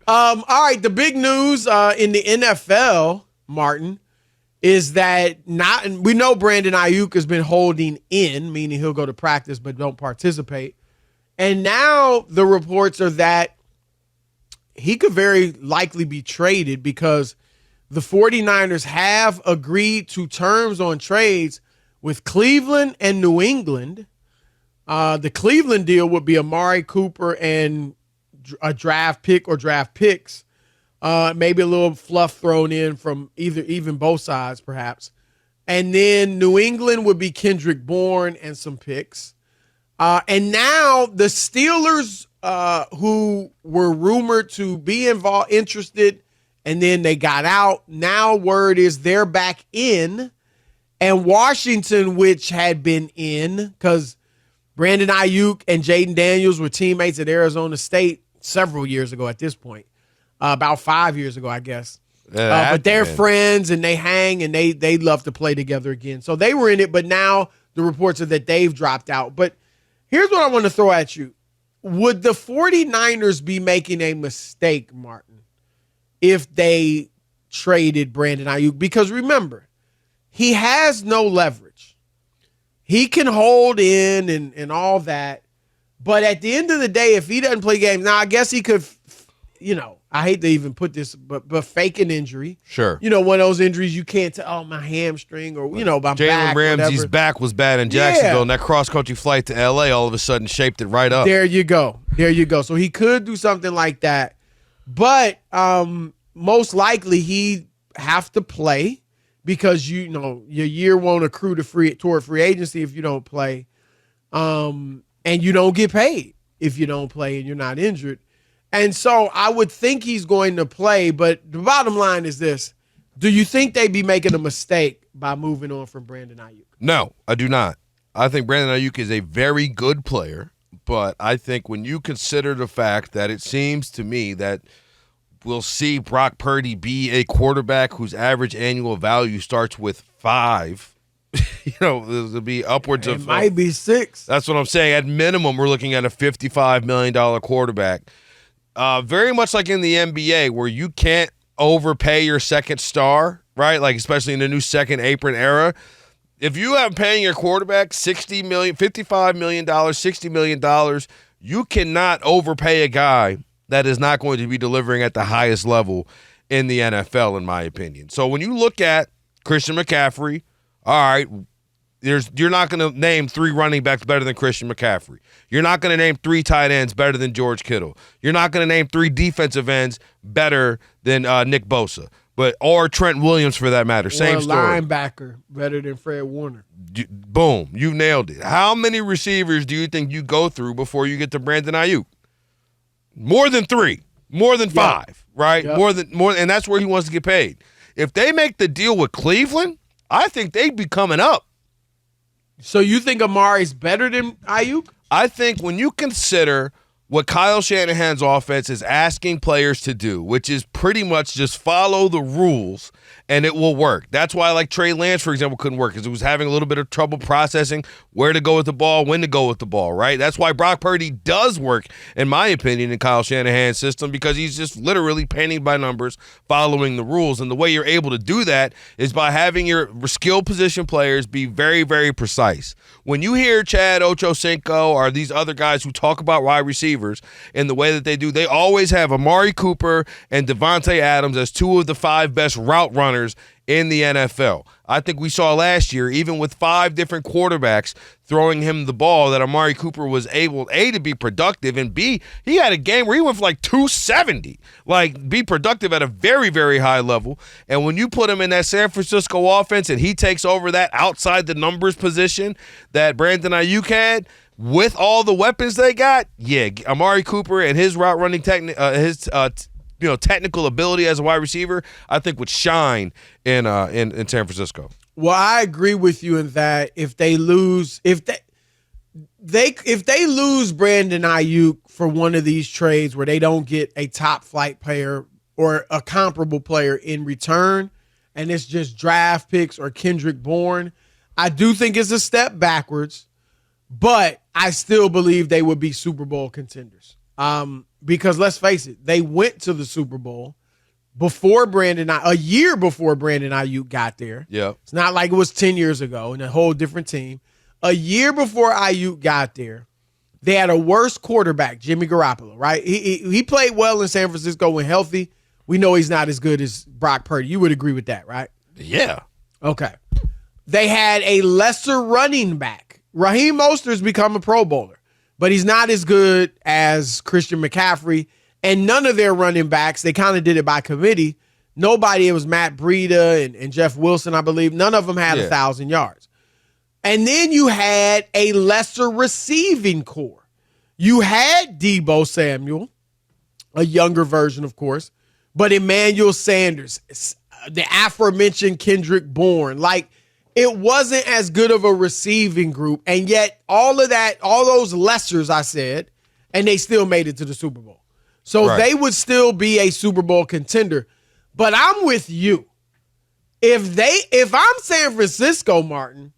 All right, the big news in the NFL, Martin, is that we know Brandon Aiyuk has been holding in, meaning he'll go to practice but don't participate. And now the reports are that he could very likely be traded because the 49ers have agreed to terms on trades with Cleveland and New England. The Cleveland deal would be Amari Cooper and a draft pick or draft picks. Maybe a little fluff thrown in from even both sides, perhaps. And then New England would be Kendrick Bourne and some picks. And now the Steelers, who were rumored to be interested, and then they got out. Now word is they're back in. And Washington, which had been in, because Brandon Aiyuk and Jaden Daniels were teammates at Arizona State several years ago at this point. About 5 years ago, I guess. But they're friends, and they hang, and they love to play together again. So they were in it, but now the reports are that they've dropped out. But here's what I want to throw at you. Would the 49ers be making a mistake, Martin, if they traded Brandon Aiyuk? Because remember, he has no leverage. He can hold in and all that. But at the end of the day, if he doesn't play games, now I guess he could, I hate to even put this, but fake an injury. Sure. One of those injuries you can't tell, my hamstring or, my back. Jalen Ramsey's back was bad in Jacksonville, and that cross-country flight to L.A. all of a sudden shaped it right up. There you go. So he could do something like that. But most likely he'd have to play because, your year won't accrue toward free agency if you don't play. And you don't get paid if you don't play and you're not injured. And so I would think he's going to play, but the bottom line is this. Do you think they'd be making a mistake by moving on from Brandon Aiyuk? No, I do not. I think Brandon Aiyuk is a very good player, but I think when you consider the fact that it seems to me that we'll see Brock Purdy be a quarterback whose average annual value starts with 5, there'll be upwards of... It might be 6. That's what I'm saying. At minimum, we're looking at a $55 million quarterback. Very much like in the NBA, where you can't overpay your second star, right? Like especially in the new second apron era. If you have paying your quarterback $60 million, $55 million, $60 million, you cannot overpay a guy that is not going to be delivering at the highest level in the NFL, in my opinion. So when you look at Christian McCaffrey, all right, you're not going to name 3 running backs better than Christian McCaffrey. You're not going to name 3 tight ends better than George Kittle. You're not going to name 3 defensive ends better than Nick Bosa, or Trent Williams for that matter. Same story. Linebacker better than Fred Warner. Boom, you nailed it. How many receivers do you think you go through before you get to Brandon Aiyuk? More than 3, more than 5, right? Yep. More, and that's where he wants to get paid. If they make the deal with Cleveland, I think they'd be coming up. So you think Amari's better than Aiyuk? I think when you consider what Kyle Shanahan's offense is asking players to do, which is pretty much just follow the rules and it will work. That's why, like Trey Lance, for example, couldn't work because it was having a little bit of trouble processing where to go with the ball, when to go with the ball, right? That's why Brock Purdy does work, in my opinion, in Kyle Shanahan's system because he's just literally painting by numbers, following the rules. And the way you're able to do that is by having your skill position players be very, very precise. When you hear Chad Ochocinco or these other guys who talk about wide receivers in the way that they do, they always have Amari Cooper and Devontae Adams as 2 of the 5 best route runners in the NFL. I think we saw last year, even with 5 different quarterbacks throwing him the ball, that Amari Cooper was able, A, to be productive, and B, he had a game where he went for like 270. Like, be productive at a very, very high level. And when you put him in that San Francisco offense and he takes over that outside the numbers position that Brandon Aiyuk had, with all the weapons they got, Amari Cooper and his route running technical ability as a wide receiver, I think would shine in San Francisco. Well, I agree with you in that if they lose Brandon Aiyuk for one of these trades where they don't get a top flight player or a comparable player in return, and it's just draft picks or Kendrick Bourne, I do think it's a step backwards, but I still believe they would be Super Bowl contenders. Because let's face it, they went to the Super Bowl a year before Brandon Aiyuk got there. Yeah. It's not like it was 10 years ago and a whole different team. A year before Aiyuk got there, they had a worse quarterback, Jimmy Garoppolo, right? He played well in San Francisco when healthy. We know he's not as good as Brock Purdy. You would agree with that, right? Yeah. Okay. They had a lesser running back. Raheem Mostert's become a Pro Bowler, but he's not as good as Christian McCaffrey. And none of their running backs, they kind of did it by committee. Nobody, it was Matt Breida and Jeff Wilson, I believe. None of them had 1,000 yards. And then you had a lesser receiving core. You had Deebo Samuel, a younger version, of course, but Emmanuel Sanders, the aforementioned Kendrick Bourne. Like, it wasn't as good of a receiving group. And yet, all those lessers, I said, and they still made it to the Super Bowl. So They would still be a Super Bowl contender. But I'm with you. If I'm San Francisco, Martin,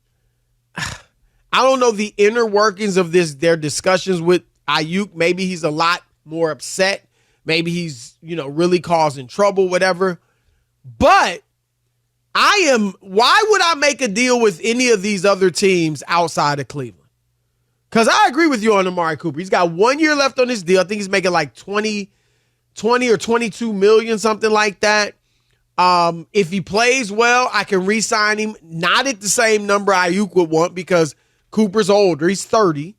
I don't know the inner workings of their discussions with Aiyuk. Maybe he's a lot more upset. Maybe he's, really causing trouble, whatever. But why would I make a deal with any of these other teams outside of Cleveland? Because I agree with you on Amari Cooper. He's got 1 year left on his deal. I think he's making like 20 or 22 million, something like that. If he plays well, I can re-sign him. Not at the same number Aiyuk would want because Cooper's older. He's 30.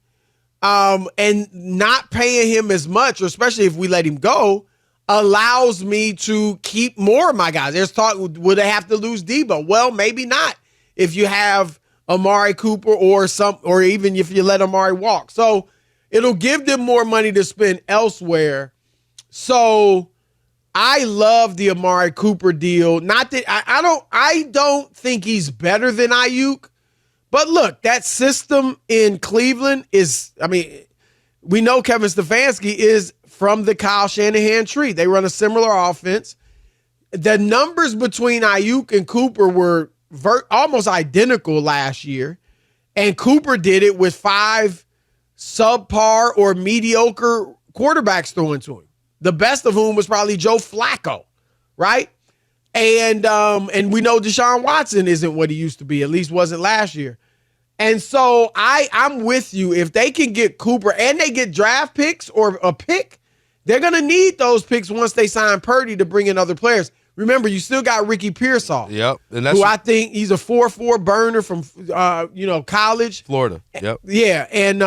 And not paying him as much, or especially if we let him go, allows me to keep more of my guys. There's talk, would they have to lose Deebo? Well, maybe not. If you have Amari Cooper or even if you let Amari walk. So it'll give them more money to spend elsewhere. So I love the Amari Cooper deal. Not that I don't think he's better than Aiyuk. But look, that system in Cleveland we know Kevin Stefanski is from the Kyle Shanahan tree. They run a similar offense. The numbers between Aiyuk and Cooper were almost identical last year, and Cooper did it with 5 subpar or mediocre quarterbacks throwing to him. The best of whom was probably Joe Flacco, right? And we know Deshaun Watson isn't what he used to be, at least wasn't last year. And so I'm with you. If they can get Cooper and they get draft picks or a pick, they're going to need those picks once they sign Purdy to bring in other players. Remember, you still got Ricky Pearsall. Yep. And who I think he's a 4.4 burner from college. Florida. Yep. Yeah. And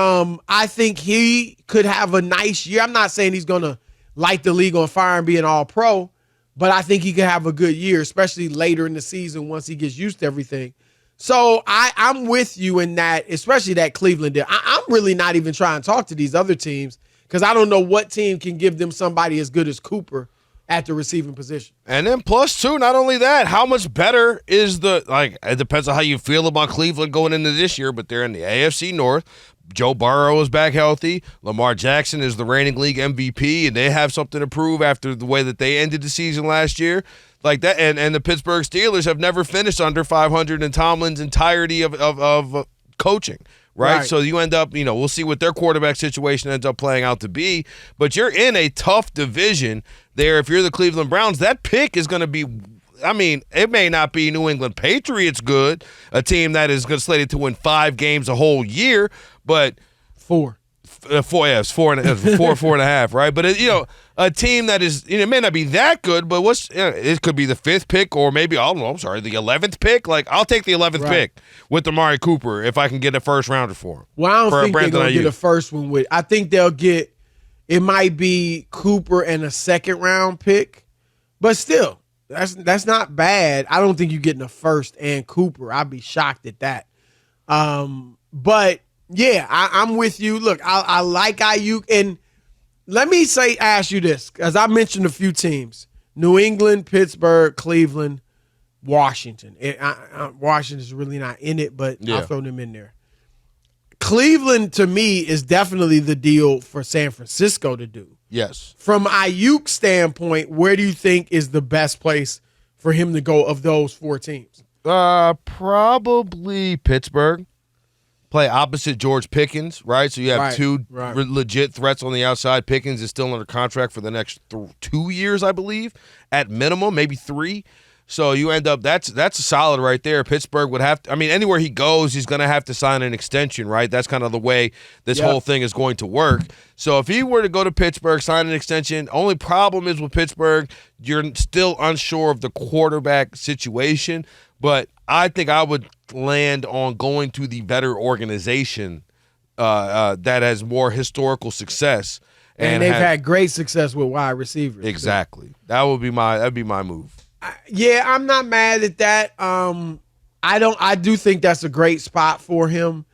I think he could have a nice year. I'm not saying he's going to light the league on fire and be an all-pro, but I think he could have a good year, especially later in the season once he gets used to everything. So I'm with you in that, especially that Cleveland deal. I'm really not even trying to talk to these other teams because I don't know what team can give them somebody as good as Cooper at the receiving position. And then plus two, not only that, how much better is it depends on how you feel about Cleveland going into this year, but they're in the AFC North. Joe Burrow is back healthy. Lamar Jackson is the reigning league MVP, and they have something to prove after the way that they ended the season last year. Like that, and the Pittsburgh Steelers have never finished under 500 in Tomlin's entirety of coaching. Right? So you end up, we'll see what their quarterback situation ends up playing out to be. But you're in a tough division there. If you're the Cleveland Browns, that pick is going to be, it may not be New England Patriots good, a team that is slated to win 5 games a whole year, but 4. 4.5, right? But a team that is, it may not be that good, but it could be the 5th pick or maybe the 11th pick. Like, I'll take the 11th pick with Amari Cooper if I can get a first rounder for him. Well, I don't think they're going to get a first one with. I think they'll get. It might be Cooper and a 2nd round pick, but still, that's not bad. I don't think you're getting a first and Cooper. I'd be shocked at that. But. Yeah, I'm with you. Look, I like Aiyuk. And let me ask you this, because I mentioned a few teams. New England, Pittsburgh, Cleveland, Washington. Washington's really not in it, but I'll throw them in there. Cleveland, to me, is definitely the deal for San Francisco to do. Yes. From Aiyuk's standpoint, where do you think is the best place for him to go of those 4 teams? Probably Pittsburgh. play opposite George Pickens, right? So you have two legit threats on the outside. Pickens is still under contract for the next 2 years, I believe, at minimum, maybe 3. So you end up that's a solid right there. Pittsburgh would have to, I mean, anywhere he goes, he's going to have to sign an extension, right? That's kind of the way this whole thing is going to work. So if he were to go to Pittsburgh, sign an extension, only problem is with Pittsburgh, you're still unsure of the quarterback situation. But I think I would land on going to the better organization that has more historical succce. And they've had great success with wide receivers. Exactly. So. That'd be my move. Yeah, I'm not mad at that. I do think that's a great spot for him.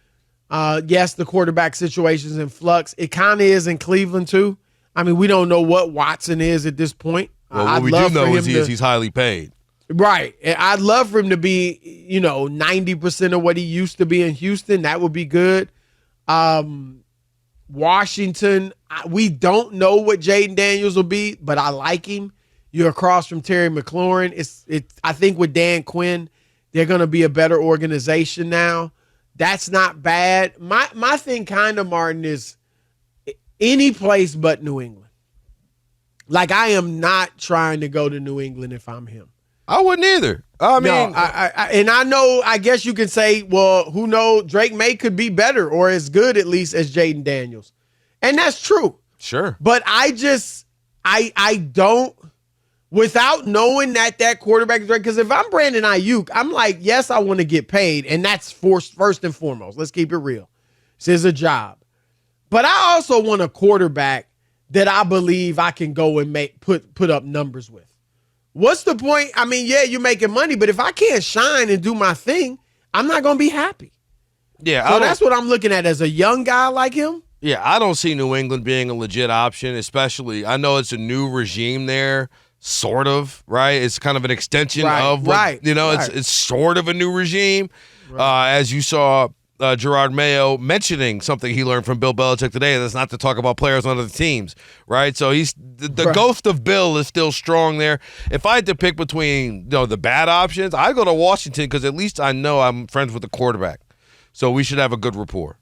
Yes, the quarterback situation's in flux. It kind of is in Cleveland too. I mean, we don't know what Watson is at this point. Well, what we do know is he's highly paid. Right. And I'd love for him to be, 90% of what he used to be in Houston. That would be good. Washington, we don't know what Jaden Daniels will be, but I like him. You're across from Terry McLaurin. I think with Dan Quinn, they're going to be a better organization now. That's not bad. My thing kind of, Martin, is any place but New England. Like, I am not trying to go to New England if I'm him. I wouldn't either. I guess you can say, well, who knows? Drake May could be better or as good, at least, as Jaden Daniels. And that's true. Sure. But I don't, without knowing that quarterback is right, because if I'm Brandon Aiyuk, I'm like, yes, I want to get paid, and that's first and foremost. Let's keep it real. This is a job. But I also want a quarterback that I believe I can go and put up numbers with. What's the point? I mean, yeah, you're making money, but if I can't shine and do my thing, I'm not going to be happy. Yeah. So that's what I'm looking at as a young guy like him. Yeah, I don't see New England being a legit option, especially I know it's a new regime there, sort of, right? It's kind of an extension of what, it's sort of a new regime. As you saw Gerard Mayo mentioning something he learned from Bill Belichick today, that's not to talk about players on other teams, right? So the ghost of Bill is still strong there. If I had to pick between the bad options, I'd go to Washington because at least I know I'm friends with the quarterback. So we should have a good rapport.